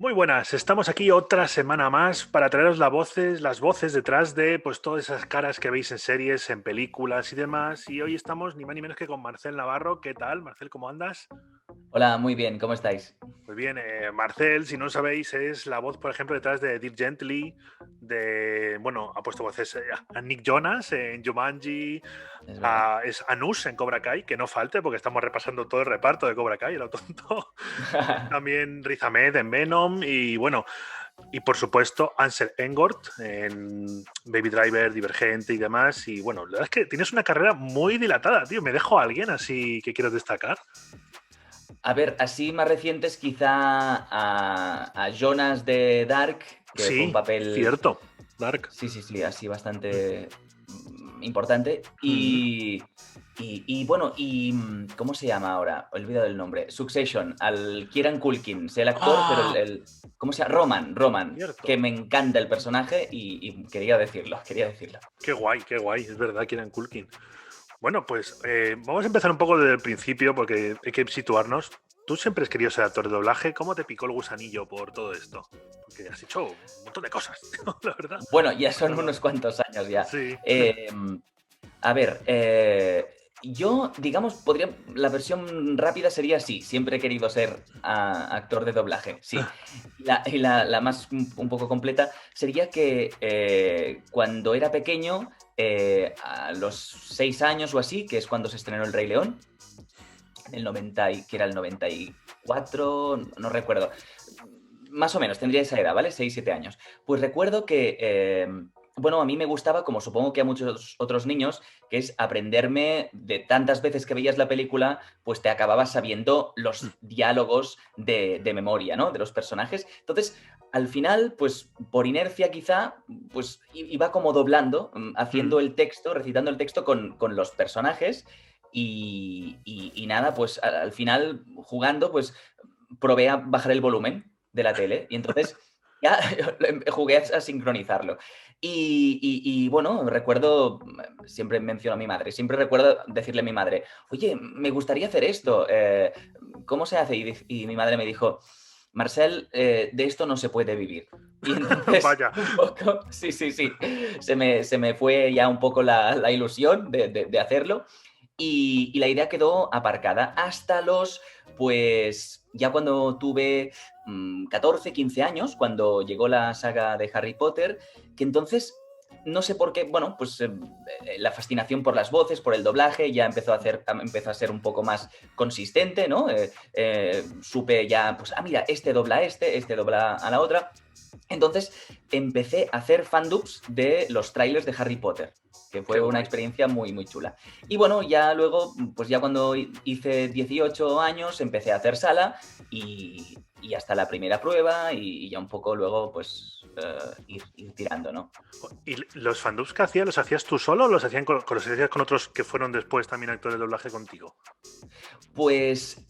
Muy buenas, estamos aquí otra semana más para traeros las voces detrás de pues todas esas caras que veis en series, en películas y demás. Y hoy estamos ni más ni menos que con Marcel Navarro. ¿Qué tal, Marcel? ¿Cómo andas? Hola, muy bien, ¿cómo estáis? Pues bien, Marcel, si no sabéis, es la voz, por ejemplo, detrás de Dirk Gently, bueno, ha puesto voces a Nick Jonas en Jumanji, Es verdad. es Anush en Cobra Kai, que no falte porque estamos repasando todo el reparto de Cobra Kai, lo tonto. También Riz Ahmed en Venom y bueno, y por supuesto Ansel Elgort en Baby Driver, Divergente y demás. Y bueno, la verdad es que tienes una carrera muy dilatada, tío. ¿Me dejo a alguien así que quieras destacar? A ver, así más recientes quizá a Jonas de Dark, que fue un Sí, papel, cierto. Dark. sí, así bastante importante. Mm. ¿Cómo se llama ahora? He olvidado el nombre. Succession, al Kieran Culkin, sé el actor, pero ¡Ah! ¿cómo se llama? Roman, que Cierto. me encanta el personaje y quería decirlo, quería decirlo. Qué guay, es verdad, Kieran Culkin. Bueno, pues vamos a empezar un poco desde el principio porque hay que situarnos. Tú siempre has querido ser actor de doblaje. ¿Cómo te picó el gusanillo por todo esto? Porque has hecho un montón de cosas, la verdad. Bueno, ya Por son todos unos lados. cuantos años ya. Sí. A ver, yo, digamos, la versión rápida sería sí, siempre he querido ser actor de doblaje, sí. La más un poco completa sería que cuando era pequeño, a los 6 años o así, que es cuando se estrenó El Rey León, en el 90, que era el 94, no recuerdo. Más o menos, tendría esa edad, ¿vale? 6 7 años. Pues recuerdo que, bueno, a mí me gustaba, como supongo que a muchos otros niños, que es aprenderme de tantas veces que veías la película, pues te acababas sabiendo los diálogos de memoria, ¿no? De los personajes. Entonces, al final, pues por inercia quizá, pues iba como doblando, Mm. haciendo el texto, recitando el texto con los personajes y nada, pues al final jugando, pues probé a bajar el volumen de la tele y entonces ya jugué a sincronizarlo. Bueno, recuerdo, siempre menciono a mi madre, siempre recuerdo decirle a mi madre, oye, me gustaría hacer esto, ¿cómo se hace? Y mi madre me dijo, Marcel, de esto no se puede vivir. Y entonces, Vaya. un poco, sí, se me fue ya un poco la ilusión de hacerlo y la idea quedó aparcada hasta pues ya cuando tuve 14, 15 años, cuando llegó la saga de Harry Potter, que entonces, no sé por qué, bueno, pues la fascinación por las voces, por el doblaje, ya empezó a ser un poco más consistente, ¿no? Supe ya, pues, mira, este dobla a la otra. Entonces empecé a hacer fandubs de los trailers de Harry Potter, que Qué fue una guay. experiencia muy, muy chula. Y bueno, ya luego, pues ya cuando hice 18 años, empecé a hacer sala y hasta la primera prueba y ya un poco luego, pues, ir tirando, ¿no? ¿Y los fandubs que hacías, los hacías tú solo o los hacían los hacías con otros que fueron después también actores de doblaje contigo? Pues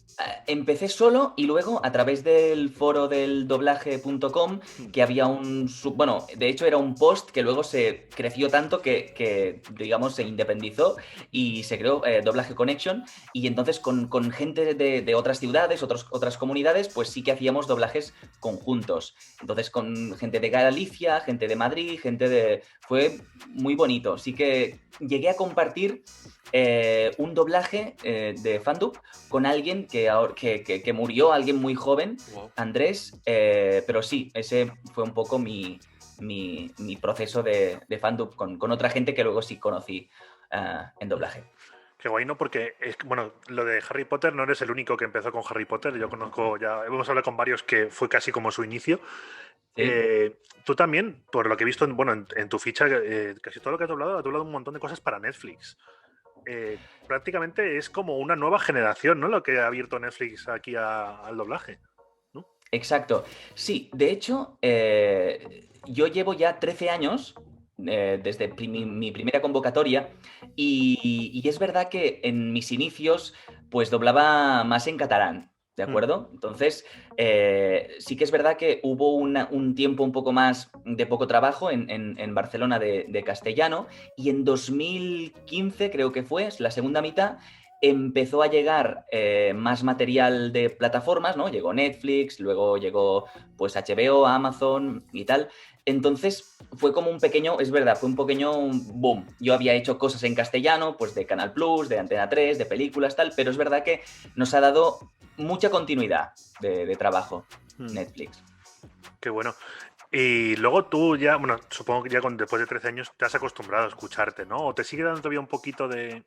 empecé solo y luego a través del foro del doblaje.com, Mm. que había bueno, de hecho era un post que luego se creció tanto digamos, se independizó y se creó Doblaje Connection y entonces con gente de otras ciudades, otras comunidades, pues sí que hacíamos doblajes conjuntos. Entonces con gente de Galicia, gente de Madrid, Fue muy bonito. Sí que llegué a compartir un doblaje de fandub con alguien que murió, alguien muy joven, Wow. Andrés, pero sí, ese fue un poco mi proceso de fandub con otra gente que luego sí conocí en doblaje. Qué guay, ¿no? Porque, bueno, lo de Harry Potter no eres el único que empezó con Harry Potter. Yo conozco, ya hemos hablado con varios que fue casi como su inicio. ¿Sí? Tú también, por lo que he visto, bueno, en tu ficha, casi todo lo que has doblado un montón de cosas para Netflix. Prácticamente es como una nueva generación, ¿no? Lo que ha abierto Netflix aquí al doblaje, ¿no? Exacto. Sí, de hecho, yo llevo ya 13 años desde Mm. mi primera convocatoria y es verdad que en mis inicios pues doblaba más en catalán, ¿de Mm. acuerdo? Entonces, sí que es verdad que hubo un tiempo un poco más de poco trabajo en Barcelona de castellano y en 2015 creo que fue, la segunda mitad, empezó a llegar más material de plataformas, ¿no? Llegó Netflix, luego llegó pues HBO, Amazon y tal. Entonces fue como un pequeño, es verdad, fue un pequeño boom. Yo había hecho cosas en castellano, pues de Canal Plus, de Antena 3, de películas, tal, pero es verdad que nos ha dado mucha continuidad de trabajo Netflix. Qué bueno. Y luego tú ya, bueno, supongo que ya después de 13 años te has acostumbrado a escucharte, ¿no? ¿O te sigue dando todavía un poquito de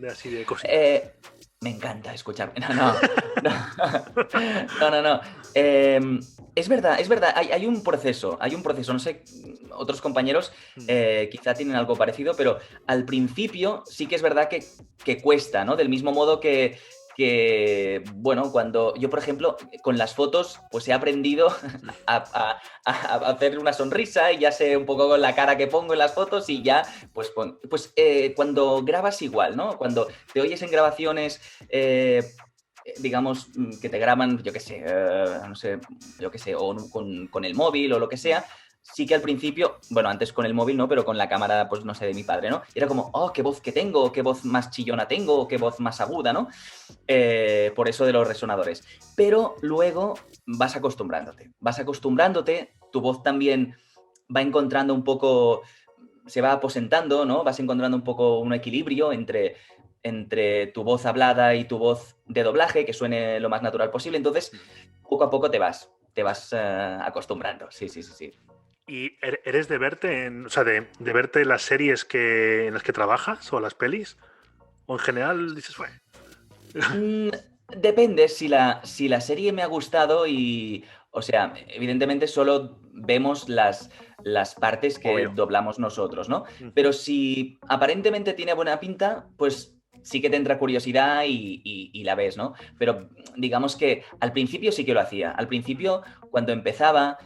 así de cositas? Me encanta escucharme. No. Es verdad, hay un proceso, no sé, otros compañeros quizá tienen algo parecido, pero al principio sí que es verdad que cuesta, ¿no? Del mismo modo bueno, cuando yo, por ejemplo, con las fotos, pues he aprendido a hacer una sonrisa y ya sé un poco con la cara que pongo en las fotos y ya, pues cuando grabas igual, ¿no? Cuando te oyes en grabaciones, digamos, que te graban, yo qué sé, no sé, yo qué sé, o con el móvil o lo que sea, sí que al principio, bueno, antes con el móvil no, pero con la cámara, pues no sé, de mi padre, ¿no? Y era como, oh, qué voz que tengo, qué voz más chillona tengo, qué voz más aguda, ¿no? Por eso de los resonadores. Pero luego vas acostumbrándote, tu voz también va encontrando un poco, se va aposentando, ¿no? Vas encontrando un poco un equilibrio entre tu voz hablada y tu voz de doblaje, que suene lo más natural posible. Entonces, poco a poco te vas acostumbrando. Sí. ¿Y eres de verte o sea, de verte las series en las que trabajas o las pelis? ¿O en general dices, fue? Mm, Depende, si la serie me ha gustado o sea, evidentemente solo vemos las partes que Obvio. doblamos nosotros, ¿no? Pero si aparentemente tiene buena pinta, pues sí que te entra curiosidad y la ves, ¿no? Pero digamos que al principio sí que lo hacía. Al principio, cuando empezaba,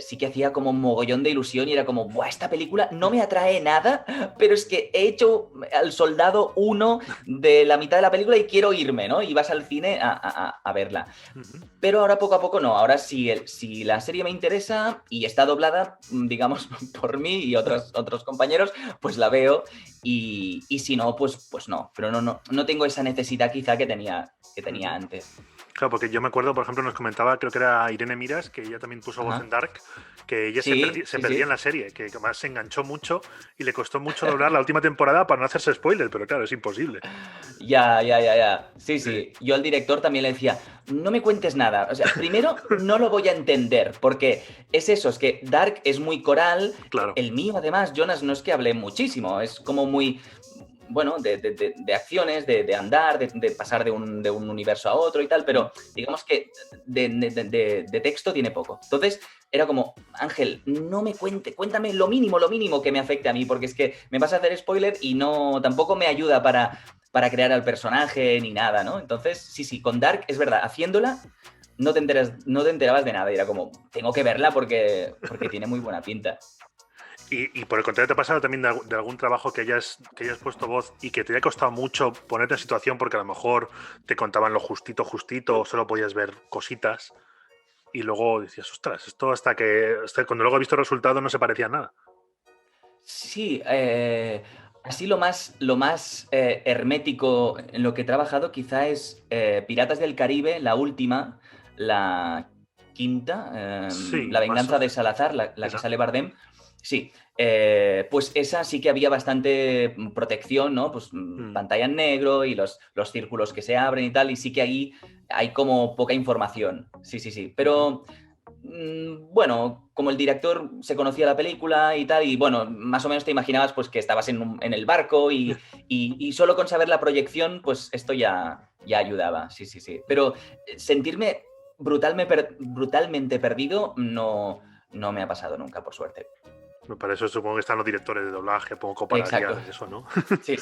sí que hacía como un mogollón de ilusión y era como, ¡buah, esta película no me atrae nada, pero es que he hecho al soldado uno de la mitad de la película y quiero irme, ¿no? Y vas al cine a verla. Pero ahora poco a poco no. Ahora si la serie me interesa y está doblada, digamos, por mí y otros compañeros, pues la veo y si no, pues no. Pero no tengo esa necesidad quizá que tenía antes. Claro, porque yo me acuerdo, por ejemplo, nos comentaba, creo que era Irene Miras, que ella también puso voz Ajá. en Dark, que ella Sí, se sí, perdía en sí. la serie, que además se enganchó mucho y le costó mucho doblar la última temporada para no hacerse spoiler, pero claro, es imposible. Ya. Sí, Sí. Yo al director también le decía, no me cuentes nada. O sea, primero no lo voy a entender, porque es eso, es que Dark es muy coral. claro. El mío, además, Jonas, no es que hable muchísimo, es como muy, bueno, de acciones, de andar, de pasar de un universo a otro y tal, pero digamos que de texto tiene poco. Entonces, era como, Ángel, no me cuéntame lo mínimo que me afecte a mí, porque es que me vas a hacer spoiler y tampoco me ayuda para crear al personaje ni nada, ¿no? Entonces, sí, con Dark, es verdad, haciéndola, no te enterabas de nada y era como, tengo que verla porque tiene muy buena pinta. Y por el contrario, ¿te ha pasado también de algún trabajo que hayas puesto voz y que te haya costado mucho ponerte en situación porque a lo mejor te contaban lo justito, o solo podías ver cositas y luego decías, ostras, esto hasta cuando luego he visto el resultado no se parecía a nada? Sí, así lo más hermético en lo que he trabajado quizá es Piratas del Caribe, la última, la quinta, Sí, La más o venganza de menos. Salazar, la que Esa. sale Bardem. Sí, pues esa sí que había bastante protección, ¿no? Pues Mm. pantalla en negro y los círculos que se abren y tal, y sí que ahí hay como poca información. Sí. Pero bueno, como el director se conocía la película y tal, y bueno, más o menos te imaginabas pues que estabas en el barco y solo con saber la proyección, pues esto ya ayudaba, sí. Pero sentirme brutalmente perdido no me ha pasado nunca, por suerte. Para eso supongo que están los directores de doblaje, poco para Exacto. guiar eso, ¿no? Sí.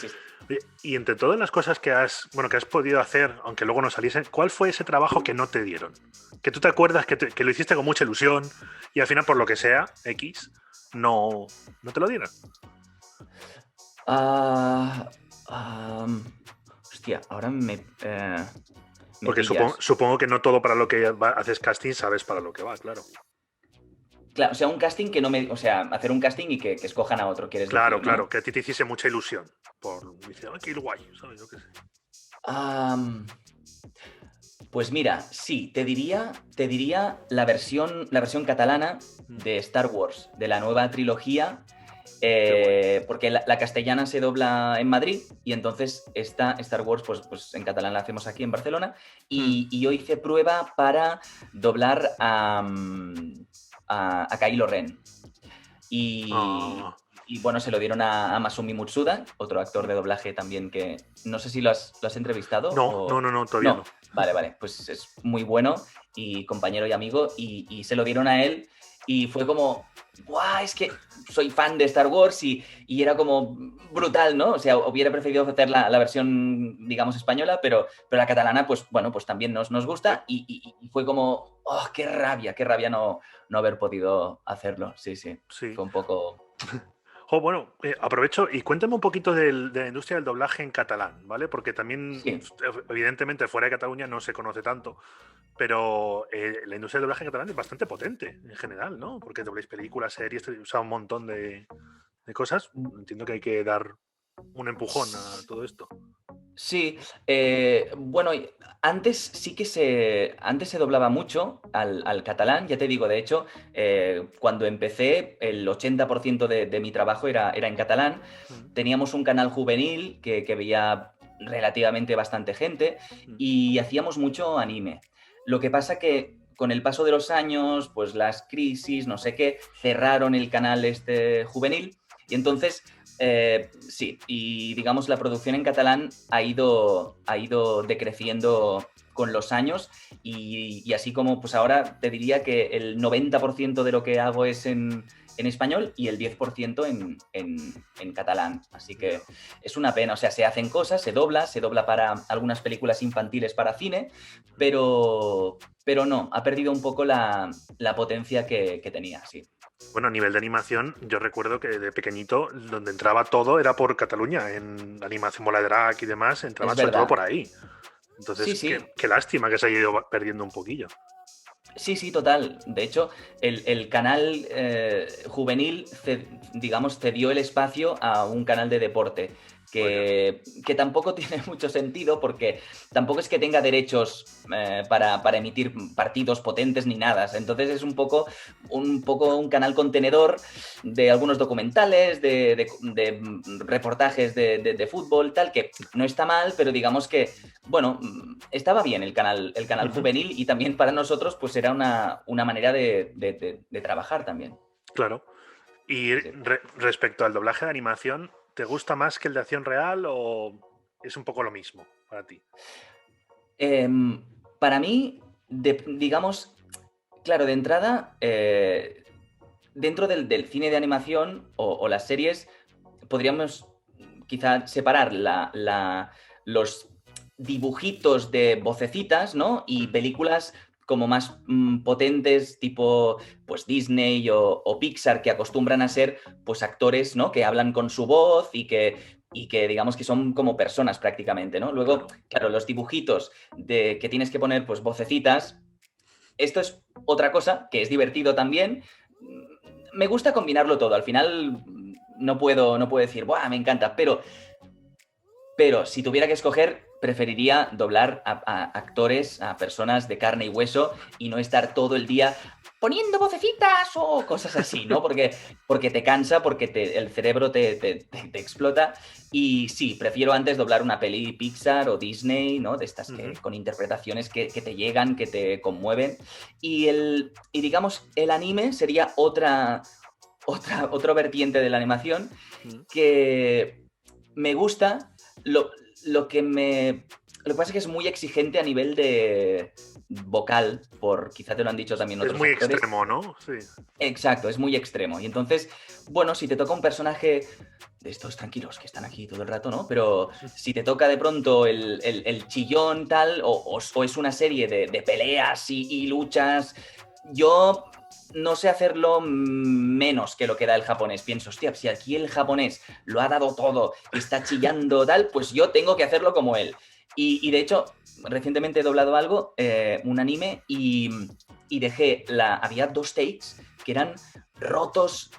Oye, y entre todas las cosas que has podido hacer, aunque luego no saliesen, ¿cuál fue ese trabajo que no te dieron? Que tú te acuerdas que lo hiciste con mucha ilusión y al final, por lo que sea, X, no te lo dieron. Ah, am, hostia, ahora me Porque supongo, pillas. supongo que no todo para lo que haces casting sabes para lo que va, claro. Claro, o sea, un casting que no me. O sea, hacer un casting y que escojan a otro, quieres Claro, decir, claro, ¿no? que a ti te hiciese mucha ilusión. Dice, ay, qué guay, ¿sabes? Yo qué sé. Am, pues mira, sí, te diría la versión catalana Mm, de Star Wars, de la nueva trilogía, qué guay. porque la castellana se dobla en Madrid y entonces esta Star Wars, pues en catalán la hacemos aquí en Barcelona Mm. y yo hice prueba para doblar a Kylo Ren. Y, Ah, bueno, se lo dieron a Masumi Mutsuda, otro actor de doblaje también que no sé si lo has entrevistado no, no, o... no, no, todavía No, no. vale, vale, pues es muy bueno y compañero y amigo y se lo dieron a él y fue como, ¡guau! Es que soy fan de Star Wars y era como brutal, ¿no? O sea, hubiera preferido hacer la versión, digamos, española, pero la catalana, pues bueno, pues también nos Eh, gusta y fue como, ¡oh, qué rabia no haber podido hacerlo! Sí, sí. sí. Fue un poco... Jo, bueno, aprovecho y cuéntame un poquito de la industria del doblaje en catalán, ¿vale? Porque también, Sí, evidentemente, fuera de Cataluña no se conoce tanto, pero la industria del doblaje en catalán es bastante potente en general, ¿no? Porque dobláis películas, series, usa un montón de cosas. Entiendo que hay que dar un empujón a todo esto. sí. Bueno, antes se doblaba mucho al catalán, ya te digo, de hecho, cuando empecé, el 80% de mi trabajo era en catalán. Mm, Teníamos un canal juvenil que veía relativamente bastante gente mm, y hacíamos mucho anime. Lo que pasa que con el paso de los años, pues las crisis, no sé qué, cerraron el canal este juvenil y entonces sí, y digamos la producción en catalán ha ido decreciendo con los años y así como pues ahora te diría que el 90% de lo que hago es en español y el 10% en catalán. Así ya. que es una pena, o sea, se hacen cosas, se dobla para algunas películas infantiles para cine, Mm. pero no, ha perdido un poco la potencia que tenía, sí. Bueno, a nivel de animación, yo recuerdo que de pequeñito, donde entraba todo era por Cataluña. En animación Bola de Drag y demás, Es entraban sobre todo verdad. por ahí. Sí, Entonces, sí. qué lástima que se haya ido perdiendo un poquillo. Sí, sí, total. De hecho, el canal juvenil, digamos, cedió el espacio a un canal de deporte, Vaya. que tampoco tiene mucho sentido porque tampoco es que tenga derechos para emitir partidos potentes ni nada. Entonces es un poco un canal contenedor de algunos documentales, de reportajes de fútbol, tal, que no está mal, pero digamos que bueno, estaba bien el canal Ujú, juvenil y también para nosotros pues era una manera de trabajar también. claro. Y Sí, sí. respecto al doblaje de animación, ¿te gusta más que el de acción real o es un poco lo mismo para ti? Para mí, digamos, claro, de entrada, dentro del cine de animación o las series, podríamos quizá separar los dibujitos de vocecitas, ¿no? Y Mm, películas como más potentes, tipo pues Disney o Pixar, que acostumbran a ser pues actores, ¿no? Que hablan con su voz y que digamos que son como personas prácticamente, ¿no? Luego, claro. claro, los dibujitos que tienes que poner pues vocecitas, esto es otra cosa que es divertido también. Me gusta combinarlo todo. Al final no puedo decir, ¡buah, me encanta! Pero si tuviera que escoger, preferiría doblar a actores, a personas de carne y hueso y no estar todo el día poniendo vocecitas o cosas así, ¿no? Porque te cansa, porque el cerebro te explota. Y sí, prefiero antes doblar una peli Pixar o Disney, ¿no? De estas Ujú, con interpretaciones que te llegan, que te conmueven. Y digamos, el anime sería otra vertiente de la animación mm. que me gusta. Lo, lo que pasa es que es muy exigente a nivel de vocal, quizá te lo han dicho también Es otros muy actores. extremo, ¿no? Sí. Exacto, es muy extremo. Y entonces, bueno, si te toca un personaje de estos tranquilos que están aquí todo el rato, ¿no? Pero si te toca de pronto el chillón tal, o es una serie de peleas y luchas, yo no sé hacerlo menos que lo que da el japonés. Pienso, hostia, si aquí el japonés lo ha dado todo y está chillando tal, pues yo tengo que hacerlo como él. Y de hecho, recientemente he doblado algo, un anime, y había dos takes que eran rotos,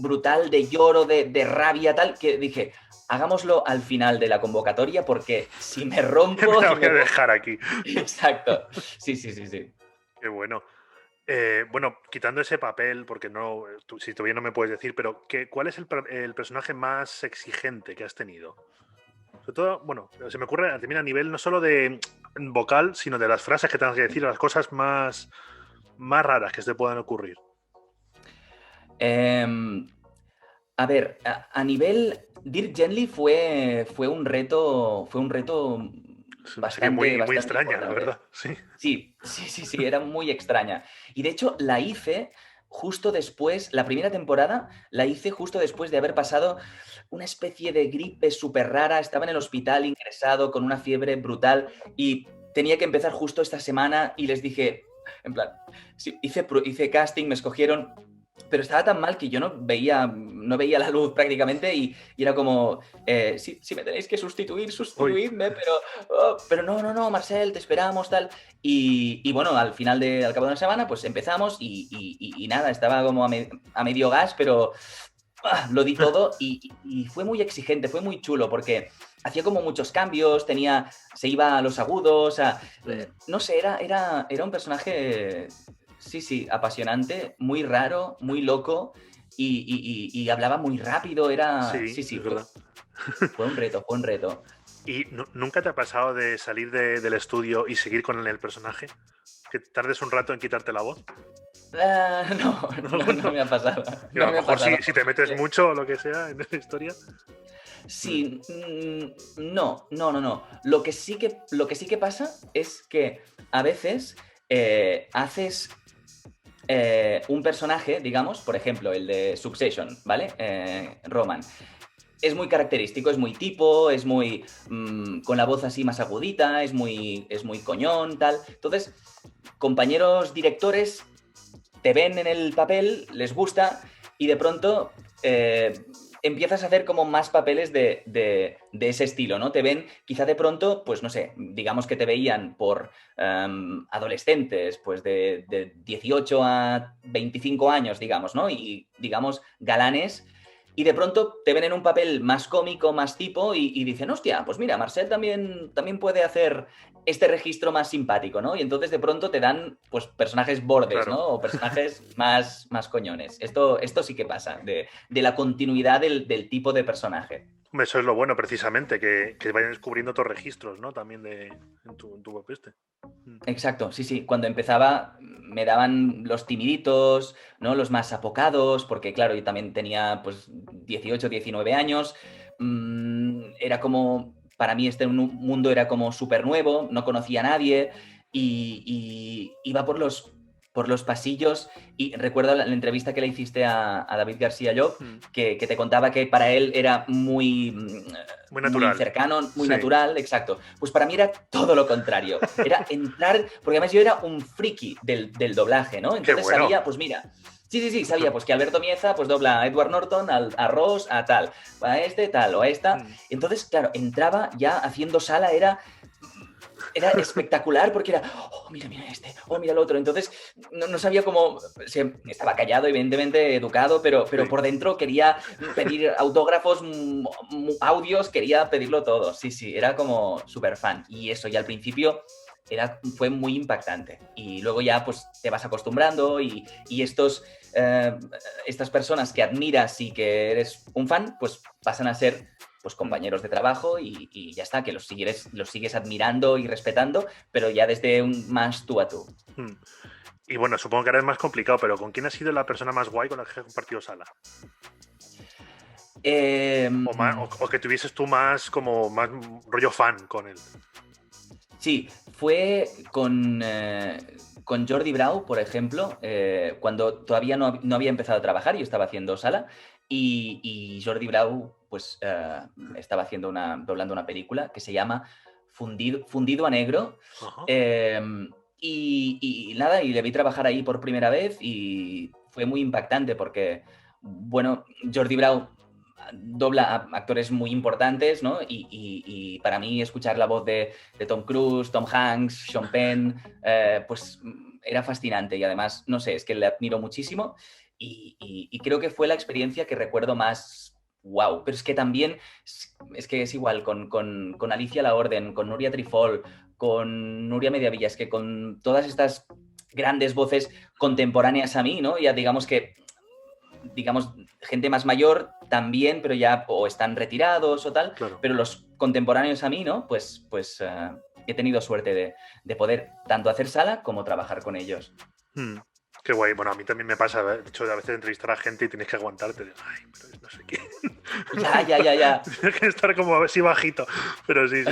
brutal, de lloro, de rabia, tal, que dije, hagámoslo al final de la convocatoria porque si me Me rompo... la voy a dejar aquí. Exacto. Sí, sí, sí, sí. Qué bueno. Bueno, quitando ese papel, porque no, si todavía no me puedes decir, pero ¿cuál es el personaje más exigente que has tenido? Sobre todo, bueno, se me ocurre también a nivel no solo de vocal, sino de las frases que tengas que decir, las cosas más raras que se te puedan ocurrir. Em, a ver, a nivel Dirk Gently fue un reto Sería bastante, muy bastante extraña, la importante. verdad. Sí. Sí, sí, sí, sí, era muy extraña. Y de hecho la hice justo después, la primera temporada la hice justo después de haber pasado una especie de gripe súper rara. Estaba en el hospital ingresado con una fiebre brutal y tenía que empezar justo esta semana y les dije, en plan, sí, hice casting, me escogieron, pero estaba tan mal que yo no veía la luz prácticamente y era como, si me tenéis que sustituir, Uy. sustituidme, pero no, no, no, Marcel, te esperamos, tal. Y bueno, al cabo de una semana, pues empezamos y nada, estaba como a medio gas, pero lo di todo y fue muy exigente, fue muy chulo, porque hacía como muchos cambios, se iba a los agudos, no sé, era un personaje, sí, sí, apasionante, muy raro, muy loco y hablaba muy rápido, Sí, sí, sí, es fue, verdad. fue un reto, fue un reto. ¿Y nunca te ha pasado de salir del estudio y seguir con el personaje? ¿Que tardes un rato en quitarte la voz? No, No, no, no no. me ha pasado, Digo, a no lo me ha mejor pasado. si te metes mucho o lo que sea en esa historia. Sí, no, no, no, no. Lo que sí que pasa es que a veces haces un personaje, digamos, por ejemplo, el de Succession, ¿vale? Roman. Es muy característico, es muy tipo, es muy con la voz así más agudita, es muy coñón, tal. Entonces, compañeros directores te ven en el papel, les gusta y de pronto empiezas a hacer como más papeles de ese estilo, ¿no? Te ven quizá de pronto, pues no sé, digamos que te veían por adolescentes, pues de 18 a 25 años, digamos, ¿no? Y digamos galanes. Y de pronto te ven en un papel más cómico, más tipo, y dicen, hostia, pues mira, Marcel también puede hacer este registro más simpático, ¿no? Y entonces de pronto te dan pues personajes bordes, Claro. ¿no? O personajes más coñones. Esto sí que pasa, de la continuidad del tipo de personaje. Hombre, eso es lo bueno, precisamente, que vayan descubriendo otros registros, ¿no? También en tu web este. Exacto, sí, sí. Cuando empezaba me daban los timiditos, ¿no? Los más apocados, porque claro, yo también tenía pues 18, 19 años. Era como, para mí este mundo era como súper nuevo, no conocía a nadie y iba por los pasillos y recuerdo la entrevista que le hiciste a David García Llop, Mm. que te contaba que para él era muy, Muy muy natural. cercano, muy Sí. natural, exacto. Pues para mí era todo lo contrario. Era entrar, porque además yo era un friki del doblaje, ¿no? Qué Entonces bueno. sabía, pues mira, sí, sí, sí, sabía pues que Alberto Mieza pues dobla a Edward Norton, a Ross, a tal, a este, tal, o a esta. Mm. Entonces, claro, entraba ya haciendo sala, era espectacular porque era, oh, mira, mira este, oh, mira el otro. Entonces, no sabía cómo, estaba callado, evidentemente, educado, pero Sí. por dentro quería pedir autógrafos, audios, quería pedirlo todo. Sí, sí, era como súper fan. Y eso, y al principio fue muy impactante. Y luego ya, pues, te vas acostumbrando y estas personas que admiras y que eres un fan, pues pasan a ser pues compañeros de trabajo y ya está, que los sigues admirando y respetando, pero ya desde un más tú a tú. Mm. Y bueno, supongo que ahora es más complicado, pero ¿con quién ha sido la persona más guay con la que has compartido sala? Eh, O que tuvieses tú más rollo fan con él. sí, fue con Jordi Brau, por ejemplo, cuando todavía no había empezado a trabajar, yo estaba haciendo sala y Jordi Brau pues estaba doblando una película que se llama Fundido a Negro. Ajá. eh, y nada, y le vi trabajar ahí por primera vez y fue muy impactante porque, bueno, Jordi Brau dobla a actores muy importantes, ¿no? Y para mí escuchar la voz de Tom Cruise, Tom Hanks, Sean Penn, pues era fascinante y además, no sé, es que le admiro muchísimo y creo que fue la experiencia que recuerdo más wow. Pero es que también, es que es igual con Alicia La Orden, con Nuria Trifol, con Nuria Mediavillas, que con todas estas grandes voces contemporáneas a mí, ¿no? Ya digamos, gente más mayor también, pero ya o están retirados o tal, Claro. pero los contemporáneos a mí, ¿no? He tenido suerte de poder tanto hacer sala como trabajar con ellos. Mm, qué guay. Bueno, a mí también me pasa, de hecho, a veces entrevistar a gente y tienes que aguantarte. Ay, pero no sé qué. Ya. Tienes que estar como así bajito. Pero sí, sí.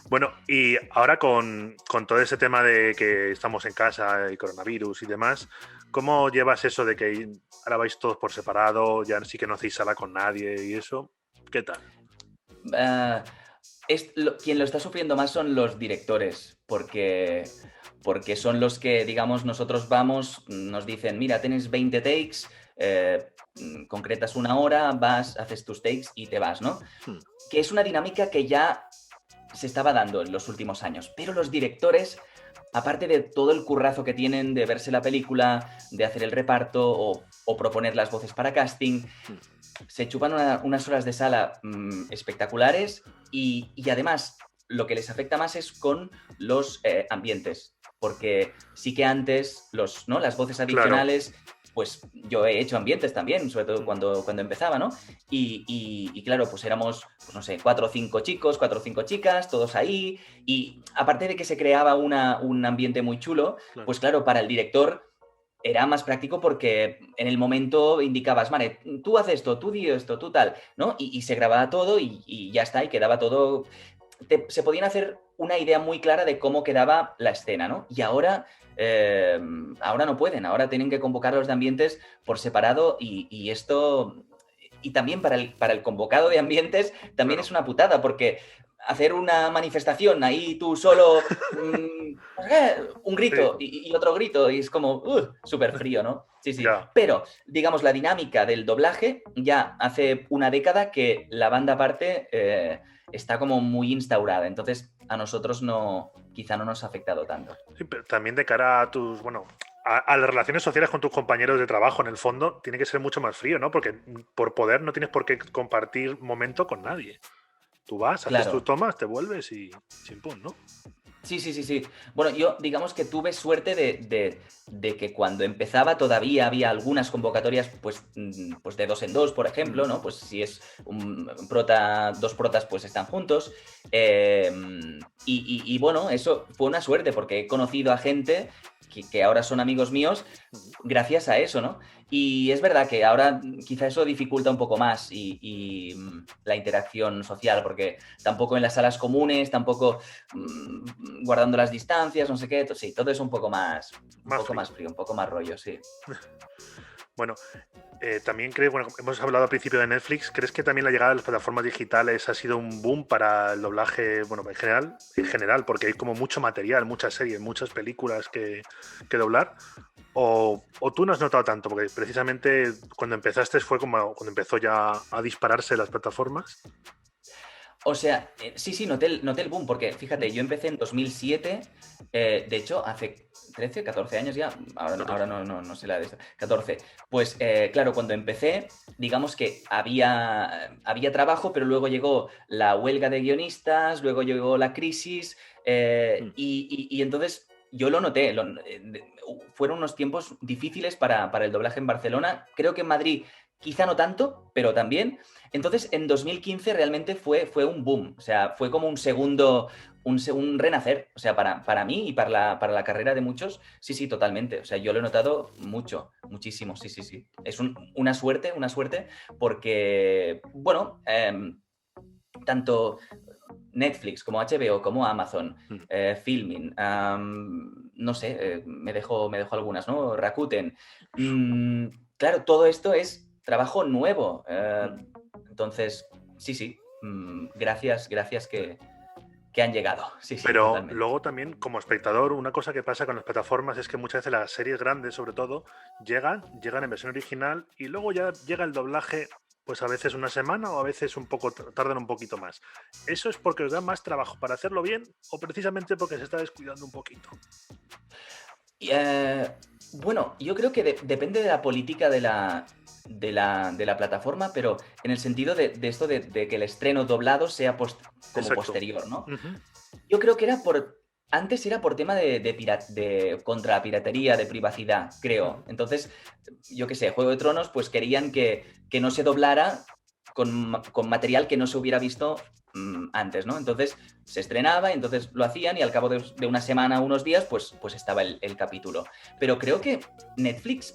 Bueno, y ahora con todo ese tema de que estamos en casa y coronavirus y demás, ¿cómo llevas eso de que ahora vais todos por separado, ya sí que no hacéis sala con nadie y eso? ¿Qué tal? Ah, quien lo está sufriendo más son los directores, porque son los que, digamos, nosotros vamos, nos dicen, mira, tienes 20 takes, concretas una hora, vas, haces tus takes y te vas, ¿no? Hmm, Que es una dinámica que ya se estaba dando en los últimos años, pero los directores, aparte de todo el currazo que tienen de verse la película, de hacer el reparto o proponer las voces para casting, hmm. se chupan unas horas de sala espectaculares y además lo que les afecta más es con los ambientes, porque sí que antes ¿no? Las voces Claro. adicionales, pues yo he hecho ambientes también, sobre todo Hmm, cuando empezaba, ¿no? Y claro, pues éramos, pues no sé, 4 o 5 chicos, 4 o 5 chicas, todos ahí, y aparte de que se creaba un ambiente muy chulo, claro. pues claro, para el director era más práctico porque en el momento indicabas, vale, tú haces esto, tú di esto, tú tal, ¿no? Y se grababa todo y ya está, y quedaba todo. Se podían hacer una idea muy clara de cómo quedaba la escena, ¿no? Y ahora no pueden, ahora tienen que convocar a los de ambientes por separado y esto. Y también para el convocado de ambientes también Claro. es una putada, porque hacer una manifestación ahí tú solo, un Sí, grito y otro grito, y es como súper frío, ¿no? Sí, sí. ya. Pero, digamos, la dinámica del doblaje ya hace una década que la banda aparte está como muy instaurada. Entonces, a nosotros quizá no nos ha afectado tanto. Sí, pero también de cara a tus, bueno, a las relaciones sociales con tus compañeros de trabajo, en el fondo, tiene que ser mucho más frío, ¿no? Porque por poder no tienes por qué compartir momento con nadie. Tú vas, haces tus Claro. tomas, te vuelves y sin pum, ¿no? Sí. Bueno, yo digamos que tuve suerte de que cuando empezaba todavía había algunas convocatorias, pues de 2 en 2, por ejemplo, Mm, ¿no? Pues si es dos protas, pues están juntos. Y bueno, eso fue una suerte porque he conocido a gente que ahora son amigos míos mm. gracias a eso, ¿no? Y es verdad que ahora quizá eso dificulta un poco más la interacción social, porque tampoco en las salas comunes, tampoco guardando las distancias, no sé qué, sí, todo es un Más poco frío. más frío, un poco más rollo, sí. Bueno, también creo, bueno, hemos hablado al principio de Netflix. ¿Crees que también la llegada de las plataformas digitales ha sido un boom para el doblaje, bueno, en general, porque hay como mucho material, muchas series, muchas películas que doblar? ¿O tú no has notado tanto? Porque precisamente cuando empezaste fue como cuando empezó ya a dispararse las plataformas. O sea, sí, noté el boom, porque fíjate, yo empecé en 2007, de hecho, hace 13, 14 años ya, ahora 14. no sé la de esta, 14. Pues claro, cuando empecé, digamos que había trabajo, pero luego llegó la huelga de guionistas, luego llegó la crisis, Mm, y entonces yo lo noté. Fueron unos tiempos difíciles para el doblaje en Barcelona. Creo que en Madrid quizá no tanto, pero también. mm. Entonces, en 2015 realmente fue un boom, o sea, fue como un renacer, o sea, para mí y para la carrera de muchos, sí, sí, totalmente. O sea, yo lo he notado mucho, muchísimo, sí, sí, sí. Es una suerte, porque, bueno, tanto Netflix como HBO como Amazon, Mm. Filmin, no sé, me dejo algunas, ¿no? Rakuten. Mm, claro, todo esto es trabajo nuevo. Mm. Entonces, sí, gracias que han llegado. Sí, sí, Pero totalmente. luego también, como espectador, una cosa que pasa con las plataformas es que muchas veces las series grandes, sobre todo, llegan en versión original y luego ya llega el doblaje, pues a veces una semana o a veces un poco, tardan un poquito más. ¿Eso es porque os da más trabajo para hacerlo bien o precisamente porque se está descuidando un poquito? Y, bueno, yo creo que depende de la política de la plataforma, pero en el sentido de esto de que el estreno doblado sea como Exacto. posterior, ¿no? Ujú. Yo creo que antes era por tema de contra piratería, de privacidad, creo. Entonces, yo qué sé, Juego de Tronos, pues querían que no se doblara con material que no se hubiera visto antes, ¿no? Entonces se estrenaba, y entonces lo hacían y al cabo de una semana, unos días, pues estaba el capítulo. Pero creo que Netflix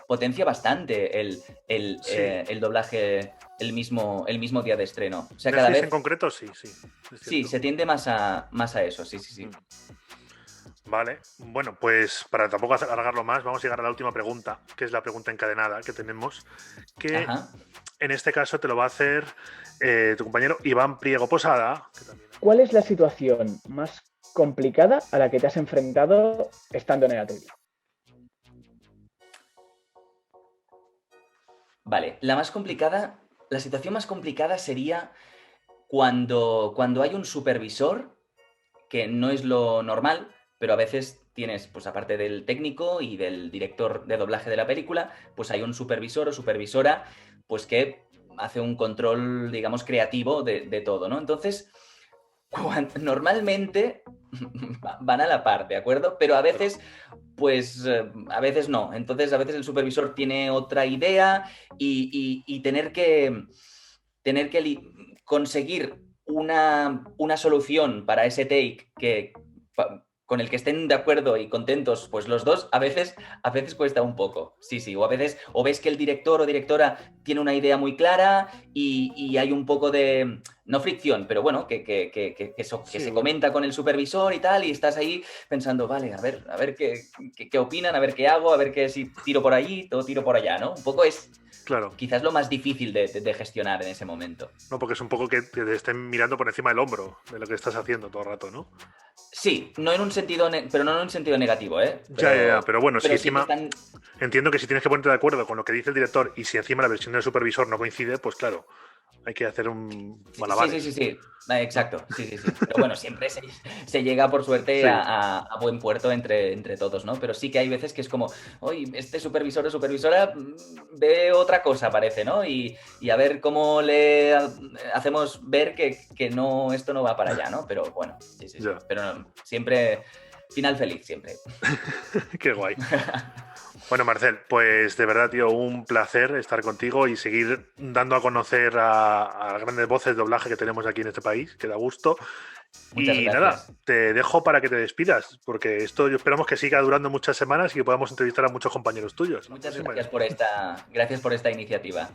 potencia bastante Sí. el doblaje el mismo día de estreno. O sea, cada Netflix en vez concreto, sí, es sí, cierto. se tiende más a eso, sí, sí, sí. Vale, bueno, pues para tampoco alargarlo más, vamos a llegar a la última pregunta, que es la pregunta encadenada que tenemos, que Ajá. en este caso te lo va a hacer tu compañero Iván Priego Posada. Que también... ¿Cuál es la situación más complicada a la que te has enfrentado estando en el atelier? Vale, la situación más complicada sería cuando hay un supervisor, que no es lo normal, pero a veces tienes, pues aparte del técnico y del director de doblaje de la película, pues hay un supervisor o supervisora, pues que hace un control, digamos, creativo de todo, ¿no? Entonces, normalmente van a la par, ¿de acuerdo? Pero a veces, pues a veces no. Entonces, a veces el supervisor tiene otra idea y tener que conseguir una solución para ese take con el que estén de acuerdo y contentos, pues los dos, a veces cuesta un poco. Sí, sí. O a veces, o ves que el director o directora tiene una idea muy clara y hay un poco de, no fricción, pero bueno, que se bueno. comenta con el supervisor y tal, y estás ahí pensando, vale, a ver qué opinan, a ver qué hago, a ver qué si tiro por allí o tiro por allá, ¿no? Un poco es Claro, quizás lo más difícil de gestionar en ese momento. no, porque es un poco que te estén mirando por encima del hombro de lo que estás haciendo todo el rato, ¿no? Sí, no en un sentido, pero no en un sentido negativo, ¿eh? Ya, pero bueno, si pero sí que encima entiendo que si tienes que ponerte de acuerdo con lo que dice el director y si encima la versión del supervisor no coincide, pues claro, hay que hacer un Sí, malabares. sí, sí, sí. Exacto, sí, sí, sí. Pero bueno, siempre se llega por suerte Sí. a buen puerto entre todos, ¿no? Pero sí que hay veces que es como, oye, este supervisor o supervisora ve otra cosa, parece, ¿no? Y a ver cómo le hacemos ver que no, esto no va para allá, ¿no? Pero bueno, sí, sí, sí. Ya. Pero no, siempre, final feliz, siempre. Qué guay. Bueno, Marcel, pues de verdad, tío, un placer estar contigo y seguir dando a conocer a las grandes voces de doblaje que tenemos aquí en este país, que da gusto. Muchas Y nada, gracias. te dejo para que te despidas, porque esto esperamos que siga durando muchas semanas y que podamos entrevistar a muchos compañeros tuyos. Muchas Próxima. gracias por esta iniciativa.